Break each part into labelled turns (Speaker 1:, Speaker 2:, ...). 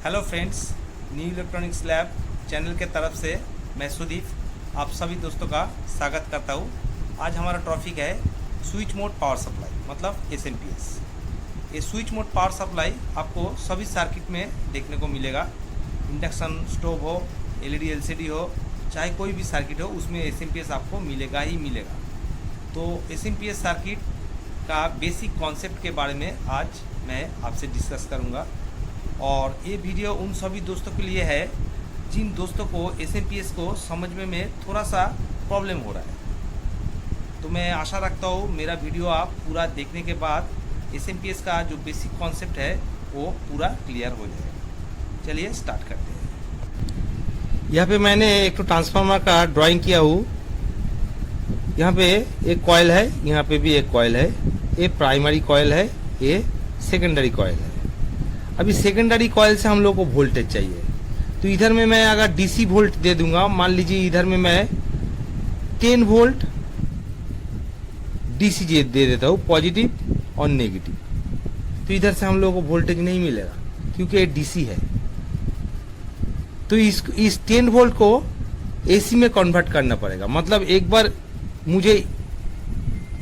Speaker 1: Hello friends, new electronics lab channel के तरफ से मैं सुदीप आप सभी दोस्तों का स्वागत करता हूँ। आज हमारा टॉपिक है स्विच मोड पावर सप्लाई मतलब एसएमपीएस। ये स्विच मोड पावर सप्लाई आपको सभी सर्किट में देखने को मिलेगा। इंडक्शन स्टोव हो, एलईडी एलसीडी हो, चाहे कोई भी सर्किट हो, उसमें एसएमपीएस आपको मिलेगा ही मिलेगा। तो एसएमपीएस सर्किट का बेसिक कॉन्सेप्ट के बारे में आज मैं आपसे डिस्कस करूँगा। और ये वीडियो उन सभी दोस्तों के लिए है जिन दोस्तों को एसएमपीएस को समझने में थोड़ा सा प्रॉब्लम हो रहा है। तो मैं आशा रखता हूँ मेरा वीडियो आप पूरा देखने के बाद एसएमपीएस का जो बेसिक कॉन्सेप्ट है वो पूरा क्लियर हो जाएगा। चलिए स्टार्ट करते हैं। यहाँ पे मैंने एक तो ट्रांसफार्मर का ड्राइंग किया हूँ। यहाँ पे एक कॉइल है, यहाँ पे भी एक कॉइल है। ये प्राइमरी कॉइल है, ये सेकेंडरी कॉइल है। अभी सेकेंडरी कॉइल से हम लोग को वोल्टेज चाहिए, तो इधर में मैं अगर डीसी वोल्ट दे दूंगा, मान लीजिए इधर में मैं 10 वोल्ट डीसी दे देता हूँ, पॉजिटिव और नेगेटिव, तो इधर से हम लोगों को वोल्टेज नहीं मिलेगा क्योंकि ये डीसी है। तो इस 10 वोल्ट को एसी में कन्वर्ट करना पड़ेगा। मतलब एक बार मुझे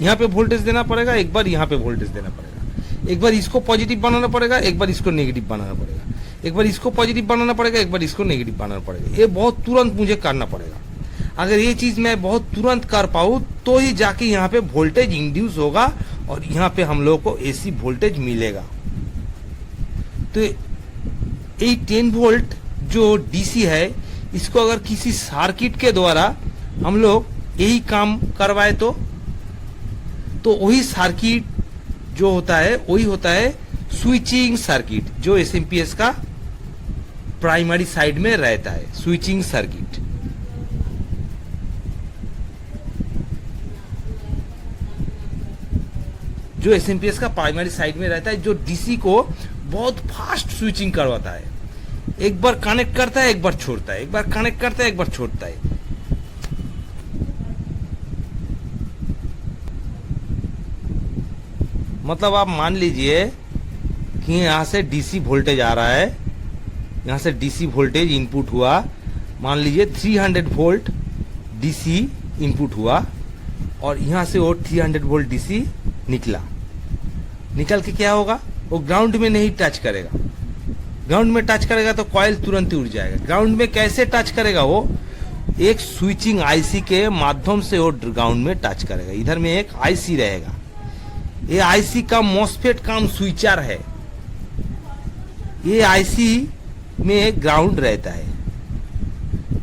Speaker 1: यहाँ पे वोल्टेज देना पड़ेगा, एक बार यहाँ पे वोल्टेज देना पड़ेगा। एक बार इसको पॉजिटिव बनाना पड़ेगा, एक बार इसको नेगेटिव बनाना पड़ेगा। एक बार इसको पॉजिटिव बनाना पड़ेगा, एक बार इसको नेगेटिव बनाना पड़ेगा। ये बहुत तुरंत मुझे करना पड़ेगा। अगर ये चीज मैं बहुत तुरंत कर पाऊँ तो ही जाके यहाँ पे वोल्टेज इंड्यूस होगा और यहाँ पे हम लोग को एसी वोल्टेज मिलेगा। तो ये 10 वोल्ट जो डीसी है, इसको अगर किसी सर्किट के द्वारा हम लोग यही काम करवाए तो वही सर्किट जो होता है वही होता है स्विचिंग सर्किट, जो एसएमपीएस का प्राइमरी साइड में रहता है। स्विचिंग सर्किट जो एसएमपीएस का प्राइमरी साइड में रहता है, जो डीसी को बहुत फास्ट स्विचिंग करवाता है। एक बार कनेक्ट करता है, एक बार छोड़ता है, एक बार कनेक्ट करता है, एक बार छोड़ता है। मतलब आप मान लीजिए कि यहाँ से डीसी वोल्टेज आ रहा है, यहाँ से डीसी वोल्टेज इनपुट हुआ, मान लीजिए 300 वोल्ट डीसी इनपुट हुआ और यहाँ से वो 300 वोल्ट डीसी निकल के क्या होगा, वो ग्राउंड में नहीं टच करेगा। ग्राउंड में टच करेगा तो कॉइल तुरंत ही उड़ जाएगा। ग्राउंड में कैसे टच करेगा, वो एक स्विचिंग आईसी के माध्यम से वो ग्राउंड में टच करेगा। इधर में एक आईसी रहेगा, ये आईसी का मॉसफेट काम स्विचर है। ये आईसी में ग्राउंड रहता है,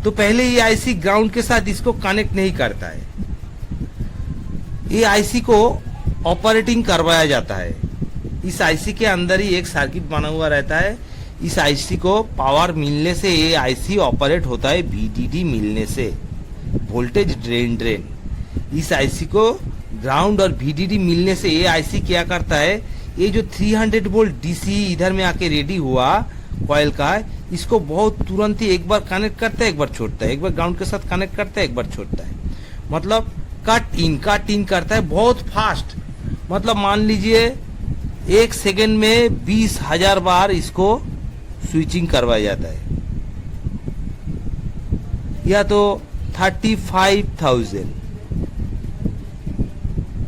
Speaker 1: तो पहले ये आईसी ग्राउंड के साथ इसको कनेक्ट नहीं करता है। ये आईसी को ऑपरेटिंग करवाया जाता है। इस आईसी के अंदर ही एक सर्किट बना हुआ रहता है। इस आईसी को पावर मिलने से ये आईसी ऑपरेट होता है, वीडीडी मिलने से, वोल्टेज ड्रेन। इस आईसी को ग्राउंड और वीडीडी मिलने से ये आईसी क्या करता है, ये जो 300 वोल्ट डीसी इधर में आके रेडी हुआ कॉइल का, इसको बहुत तुरंत ही एक बार कनेक्ट करता है, एक बार छोड़ता है, एक बार ग्राउंड के साथ कनेक्ट करता है, एक बार छोड़ता है। मतलब कट इन करता है बहुत फास्ट। मतलब मान लीजिए 1 सेकेंड में 20,000 बार इसको स्विचिंग करवाया जाता है, या तो 35,000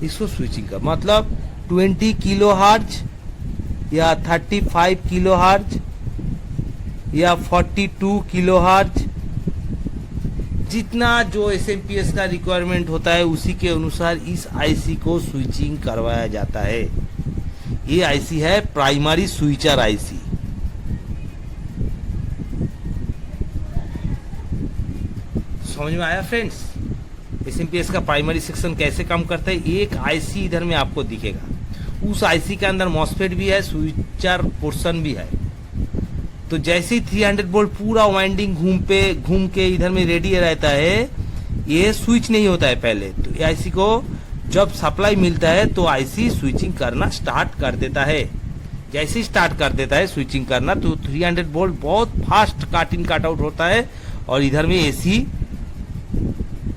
Speaker 1: इसको स्विचिंग का मतलब 20 किलो हर्ट्ज या 35 किलो हर्ट्ज या 42 किलो हर्ट्ज, जितना जो एसएमपीएस का रिक्वायरमेंट होता है उसी के अनुसार इस आईसी को स्विचिंग करवाया जाता है। ये आईसी है प्राइमरी स्विचर आईसी। समझ में आया फ्रेंड्स, एसएमपीएस का प्राइमरी सेक्शन कैसे काम करता है। एक आईसी इधर में आपको दिखेगा, उस आईसी के अंदर मॉसफेट भी है, स्विचर पोर्शन भी है। तो जैसे ही 300 वोल्ट पूरा वाइंडिंग घूम के इधर में रेडी रहता है, ये स्विच नहीं होता है पहले। तो आईसी को जब सप्लाई मिलता है तो आईसी स्विचिंग करना स्टार्ट कर देता है। जैसे ही स्टार्ट कर देता है स्विचिंग करना, तो 300 वोल्ट बहुत fast cut in cut out होता है और इधर में एसी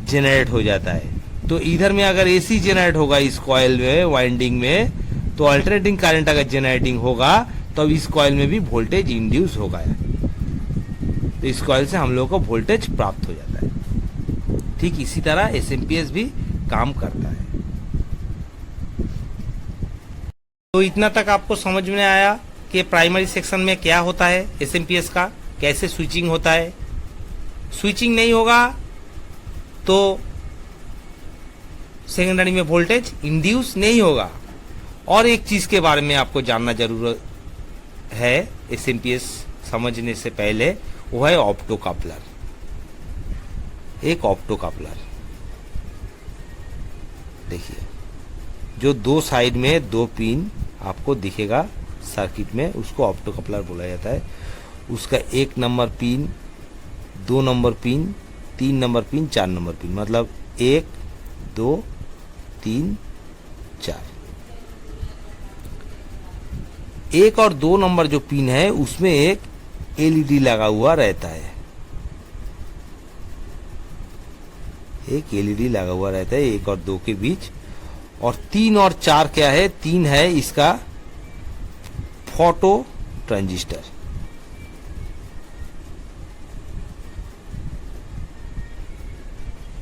Speaker 1: जनरेट हो जाता है। तो इधर में अगर एसी जनरेट होगा इस कॉइल में वाइंडिंग में, तो अल्टरनेटिंग करंट अगर जनरेटिंग होगा तो इस कॉइल में भी वोल्टेज इंड्यूस होगा, तो इस कॉइल से हम लोगों को वोल्टेज प्राप्त हो जाता है। ठीक इसी तरह एसएमपीएस भी काम करता है। तो इतना तक आपको समझ में आया कि प्राइमरी सेक्शन में क्या होता है एसएमपीएस का, कैसे स्विचिंग होता है। स्विचिंग नहीं होगा तो सेकेंडरी में वोल्टेज इंड्यूस नहीं होगा। और एक चीज के बारे में आपको जानना जरूर है एसएमपीएस समझने से पहले, वो है ऑप्टो कपलर। एक ऑप्टो कपलर देखिए, जो दो साइड में दो पिन आपको दिखेगा सर्किट में, उसको ऑप्टो कपलर बोला जाता है। उसका 1 number pin, 2 number pin, 3 number pin, 4 number pin, मतलब 1 2 3 4। 1 और 2 नंबर जो पिन है उसमें एक एलईडी लगा हुआ रहता है, एक एलईडी लगा हुआ रहता है 1 और 2 के बीच। और 3 और 4 क्या है? 3 है इसका फोटो ट्रांजिस्टर,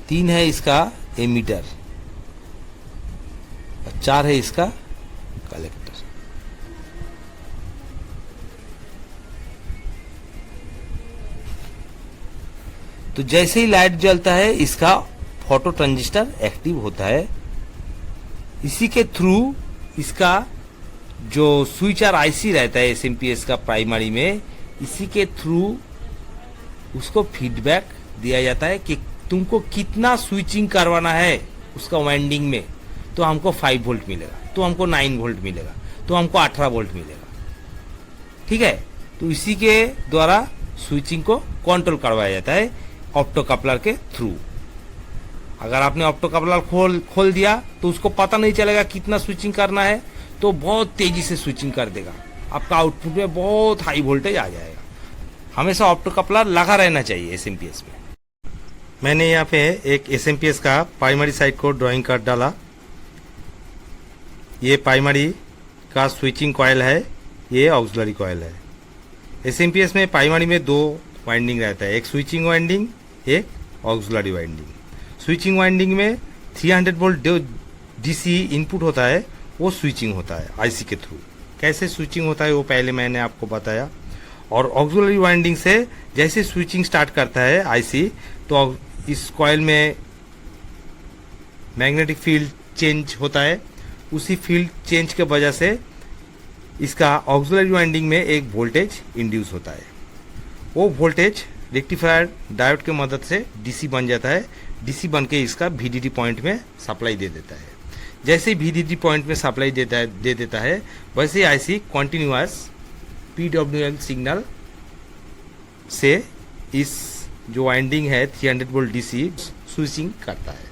Speaker 1: तीन है इसका एमीटर, और 4 है इसका कलेक्टर। तो जैसे ही लाइट जलता है इसका फोटो ट्रांजिस्टर एक्टिव होता है। इसी के थ्रू इसका जो स्विचर आईसी रहता है एसएमपीएस का प्राइमरी में, इसी के थ्रू उसको फीडबैक दिया जाता है कि तुमको कितना स्विचिंग करवाना है उसका वाइंडिंग में। तो हमको 5 वोल्ट मिलेगा, तो हमको 9 वोल्ट मिलेगा, तो हमको 18 वोल्ट मिलेगा। ठीक है, तो इसी के द्वारा स्विचिंग को कंट्रोल करवाया जाता है ऑप्टो कपलर के थ्रू। अगर आपने ऑप्टो कपलर खोल दिया तो उसको पता नहीं चलेगा कितना स्विचिंग करना है, तो बहुत तेजी से स्विचिंग कर देगा, आपका आउटपुट में बहुत हाई वोल्टेज आ जाएगा। हमेशा ऑप्टो कपलर लगा रहना चाहिए एसएमपीएस में। मैंने यहाँ पे एक एसएमपीएस का प्राइमरी साइड को ड्राइंग कर डाला। ये प्राइमरी का स्विचिंग कॉइल है, ये ऑक्सिलरी कॉइल है। एसएमपीएस में प्राइमरी में 2 वाइंडिंग रहता है, एक स्विचिंग वाइंडिंग, एक ऑक्सिलरी वाइंडिंग। स्विचिंग वाइंडिंग में 300 वोल्ट जो डीसी इनपुट होता है वो स्विचिंग होता है आईसी के थ्रू। कैसे स्विचिंग होता है वो पहले मैंने आपको बताया। और ऑक्सिलरी वाइंडिंग से जैसे स्विचिंग स्टार्ट करता है आईसी, तो इस कॉइल में मैग्नेटिक फील्ड चेंज होता है। उसी फील्ड चेंज के वजह से इसका ऑक्सिलरी वाइंडिंग में एक वोल्टेज इंड्यूस होता है। वो वोल्टेज रेक्टिफायर डायोड के मदद से डीसी बन जाता है। डीसी बन के इसका वीडीडी पॉइंट में सप्लाई दे देता है। जैसे ही वीडीडी पॉइंट में सप्लाई दे देता है वैसे ही आईसी कॉन्टिन्यूअस पीडब्ल्यूएम सिग्नल से इस जो वाइंडिंग है 300 वोल्ट डीसी स्विचिंग करता है।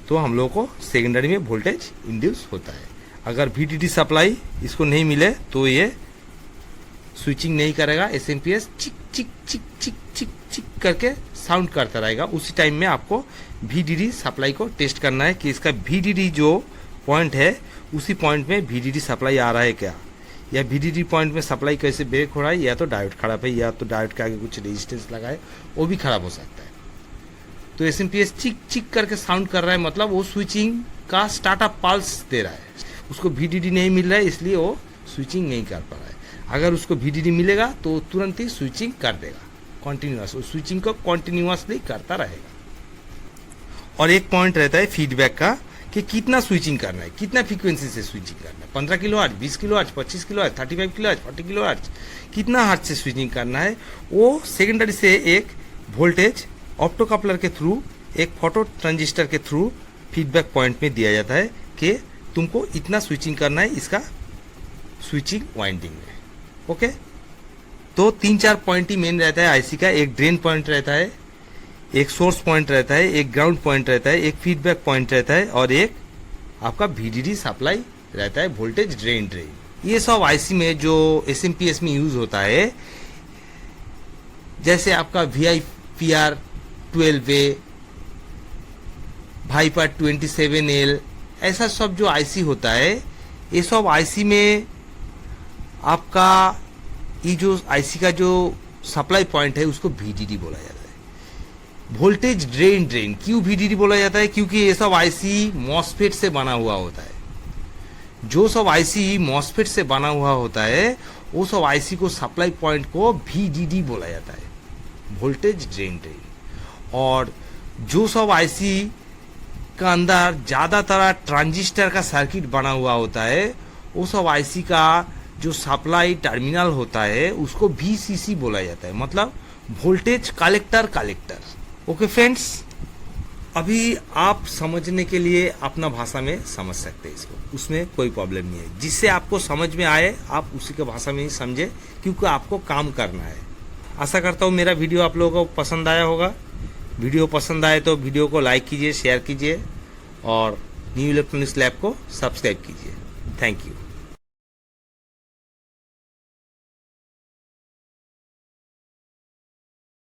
Speaker 1: तो हम लोग को सेकेंडरी में वोल्टेज इंड्यूस होता है। अगर वीडीडी सप्लाई इसको नहीं मिले तो ये स्विचिंग नहीं करेगा। एसएमपीएस चिक चिक चिक चिक चिक चिक करके साउंड करता रहेगा। उसी टाइम में आपको वीडीडी सप्लाई को टेस्ट करना है कि इसका वीडीडी जो पॉइंट है उसी पॉइंट में वीडीडी सप्लाई आ रहा है क्या, या वीडीडी पॉइंट में सप्लाई कैसे ब्रेक हो रहा है, या तो डायोड खराब है, या तो डायोड के आगे कुछ रेजिस्टेंस लगा है, वो भी खराब हो सकता है। तो एसएमपीएस चिक चिक करके साउंड कर रहा है, मतलब वो स्विचिंग का स्टार्टअप पल्स दे रहा है। उसको वीडीडी नहीं मिल रहा है इसलिए वो स्विचिंग नहीं कर पा रहा है। अगर उसको वीडीडी मिलेगा तो तुरंत ही स्विचिंग कर देगा, कॉन्टिन्यूअस, उस स्विचिंग को कॉन्टिन्यूअसली करता रहेगा। और एक पॉइंट रहता है फीडबैक का कि कितना स्विचिंग करना है, कितना फ्रीक्वेंसी से स्विचिंग करना है, 15 kilo hertz, 20 kilo hertz, 25 kilo hertz, 35 kilo hertz, 40 kilo hertz, कितना हर्ट्ज से स्विचिंग करना है। वो सेकेंडरी से एक वोल्टेज ऑप्टो कपलर के थ्रू, एक फोटो ट्रांजिस्टर के थ्रू फीडबैक पॉइंट में दिया जाता है कि तुमको इतना स्विचिंग करना है इसका स्विचिंग वाइंडिंग में। ओके, तो 3-4 पॉइंट ही मेन रहता है आईसी का। एक ड्रेन पॉइंट रहता है, एक सोर्स पॉइंट रहता है, एक ग्राउंड पॉइंट रहता है, एक फीडबैक पॉइंट रहता है, और एक आपका वीडीडी सप्लाई रहता है, वोल्टेज ड्रेन। ये सब आईसी में जो एसएमपीएस में यूज होता है, जैसे आपका VIPR 12A, वाइपर 27L, ऐसा सब जो आईसी होता है, ये सब आईसी में
Speaker 2: आपका ये जो आईसी का जो सप्लाई पॉइंट है उसको VDD बोला जाता है, वोल्टेज ड्रेन। क्यों VDD बोला जाता है? क्योंकि ये सब आईसी मॉसफेट से बना हुआ होता है। जो सब आईसी मॉसफेट से बना हुआ होता है वो सब आईसी को सप्लाई पॉइंट को VDD बोला जाता है, वोल्टेज ड्रेन। और जो सब आईसी का अंदर ज़्यादातर ट्रांजिस्टर का सर्किट बना हुआ होता है वो सब आईसी का जो सप्लाई टर्मिनल होता है उसको VCC बोला जाता है, मतलब वोल्टेज कलेक्टर। ओके फ्रेंड्स, अभी आप समझने के लिए अपना भाषा में समझ सकते हैं इसको, उसमें कोई प्रॉब्लम नहीं है। जिससे आपको समझ में आए आप उसी के भाषा में ही समझे, क्योंकि आपको काम करना है। आशा करता हूँ मेरा वीडियो आप लोगों को पसंद आया होगा। वीडियो पसंद आए तो वीडियो को लाइक कीजिए, शेयर कीजिए और न्यू इलेक्ट्रॉनिक्स लैब को सब्सक्राइब कीजिए। Thank you.